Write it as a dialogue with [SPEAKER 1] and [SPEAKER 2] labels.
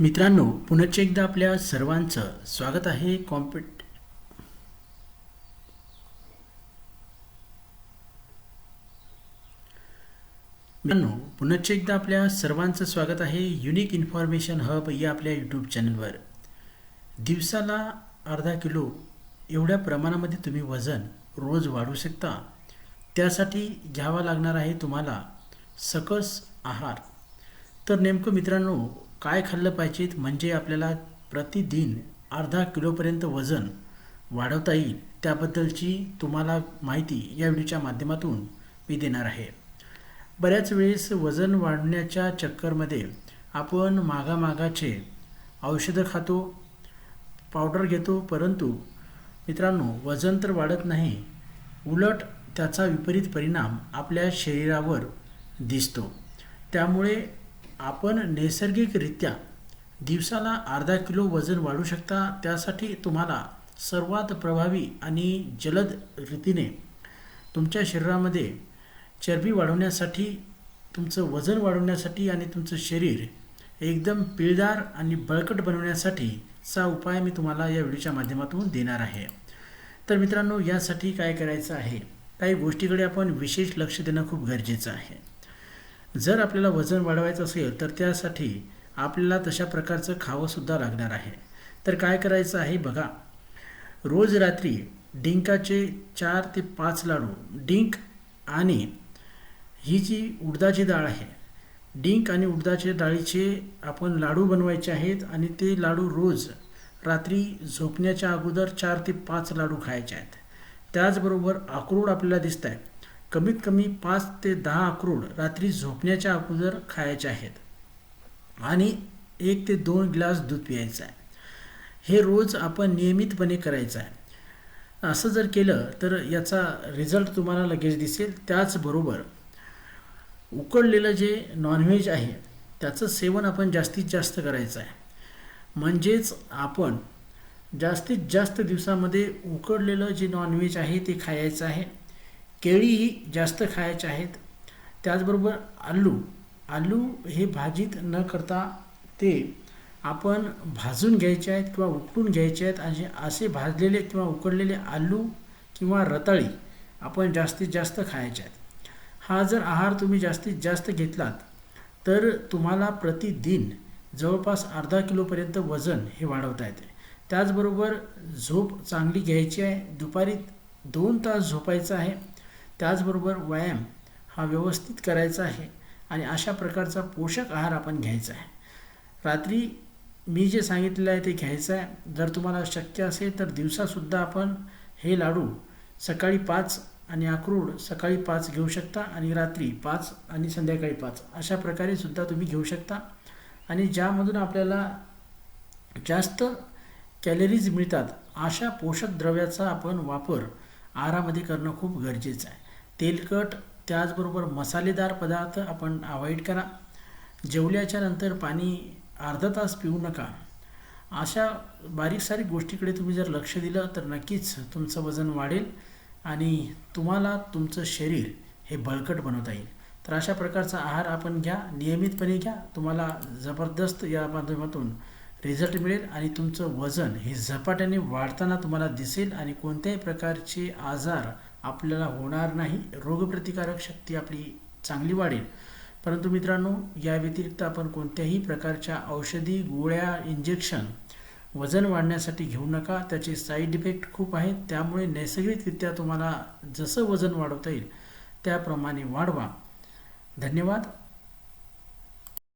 [SPEAKER 1] मित्रांनो, पुनश्च एकदा आपल्या सर्वांचं स्वागत आहे. पुनश्च एकदा आपल्या सर्वांचं स्वागत आहे युनिक इन्फॉर्मेशन हब या आपल्या यूट्यूब चॅनलवर. दिवसाला अर्धा किलो एवढ्या प्रमाणामध्ये तुम्ही वजन रोज वाढवू शकता. त्यासाठी घ्यावा लागणार आहे तुम्हाला सकस आहार. तर नेमकं मित्रांनो, काय खाल्लं पाहिजे म्हणजे आपल्याला प्रतिदिन अर्धा किलोपर्यंत वजन वाढवता येईल, त्याबद्दलची तुम्हाला माहिती या व्हिडिओच्या माध्यमातून मी देणार आहे. बऱ्याच वेळेस वजन वाढवण्याच्या चक्करमध्ये आपण मागामागाचे औषधं खातो, पावडर घेतो, परंतु मित्रांनो वजन तर वाढत नाही, उलट त्याचा विपरीत परिणाम आपल्या शरीरावर दिसतो. त्यामुळे आपण नैसर्गिकरित्या दिवसाला अर्धा किलो वजन वाढवू शकता. त्यासाठी तुम्हाला सर्वात प्रभावी आणि जलद रीतीने तुमच्या शरीरामध्ये चरबी वाढवण्यासाठी, तुमचं वजन वाढवण्यासाठी आणि तुमचं शरीर एकदम पिळदार आणि बळकट बनवण्यासाठीचा उपाय मी तुम्हाला या व्हिडिओच्या माध्यमातून देणार आहे. तर मित्रांनो, यासाठी काय करायचं आहे, काही गोष्टीकडे आपण विशेष लक्ष देणं खूप गरजेचं आहे. जर आपल्याला वजन वाढवायचं असेल तर त्यासाठी आपल्याला तशा प्रकारचं खावंसुद्धा लागणार आहे. तर काय करायचं आहे बघा, रोज रात्री डिंकाचे 4 ते 5 लाडू, डिंक आणि ही जी उडदाची डाळ आहे, डिंक आणि उडदाच्या डाळीचे आपण लाडू बनवायचे आहेत आणि ते लाडू रोज रात्री झोपण्याच्या अगोदर 4 ते 5 लाडू खायचे आहेत. त्याचबरोबर अक्रोड आपल्याला दिसत आहे, कमीत कमी 5 ते 10 अक्रोड रात्री झोपण्याच्या अगोदर खायचे आहेत आणि 1 ते 2 ग्लास दूध प्यायचं आहे. हे रोज आपण नियमितपणे करायचं आहे. असं जर केलं तर याचा रिझल्ट तुम्हाला लगेच दिसेल. त्याचबरोबर उकडलेलं जे नॉनव्हेज आहे त्याचं सेवन आपण जास्तीत जास्त करायचं आहे. म्हणजेच आपण जास्तीत जास्त दिवसामध्ये उकडलेलं जे नॉनव्हेज आहे ते खायचं आहे. केळीही जास्त खायचे आहेत. त्याचबरोबर आलू हे भाजीत न करता ते आपण भाजून घ्यायचे आहेत किंवा उकडून घ्यायचे आहेत. आणि असे भाजलेले किंवा उकडलेले आलू किंवा रताळी आपण जास्तीत जास्त खायचे आहेत. हा जर आहार तुम्ही जास्तीत जास्त घेतलात तर तुम्हाला प्रतिदिन जवळपास अर्धा किलोपर्यंत वजन हे वाढवता येते. त्याचबरोबर झोप चांगली घ्यायची आहे. दुपारी 2 तास झोपायचं आहे. त्याचबरोबर व्यायाम हा व्यवस्थित करायचा आहे आणि अशा प्रकारचा पोषक आहार आपण घ्यायचा आहे. रात्री मी जे सांगितलेलं आहे ते घ्यायचं आहे. जर तुम्हाला शक्य असेल तर दिवसासुद्धा आपण हे लाडू सकाळी 5 आणि अक्रोड सकाळी 5 घेऊ शकता आणि रात्री 5 आणि संध्याकाळी 5 अशा प्रकारे सुद्धा तुम्ही घेऊ शकता. आणि ज्यामधून आपल्याला जास्त कॅलरीज मिळतात अशा पोषक द्रव्याचा आपण वापर आहारामध्ये करणं खूप गरजेचं आहे. तेलकट त्याचबरोबर मसालेदार पदार्थ आपण अवॉइड करा. जेवल्याच्या नंतर पाणी अर्धा तास पिऊ नका. अशा बारीक सारीक गोष्टीकडे तुम्ही जर लक्ष दिलं तर नक्कीच तुमचं वजन वाढेल आणि तुम्हाला तुमचं शरीर हे बळकट बनवता येईल. तर अशा प्रकारचा आहार आपण घ्या, नियमितपणे घ्या. तुम्हाला जबरदस्त या माध्यमातून रिझल्ट मिळेल आणि तुमचं वजन हे झपाट्याने वाढताना तुम्हाला दिसेल आणि कोणत्याही प्रकारचे आजार आपल्याला होणार नाही. रोगप्रतिकारक शक्ती आपली चांगली वाढेल. परंतु मित्रांनो, या व्यतिरिक्त आपण कोणत्याही प्रकारच्या औषधी, गोळ्या, इंजेक्शन वजन वाढण्यासाठी घेऊ नका. त्याचे साईड इफेक्ट खूप आहेत. त्यामुळे नैसर्गिकरित्या तुम्हाला जसं वजन वाढवता येईल त्याप्रमाणे वाढवा. धन्यवाद.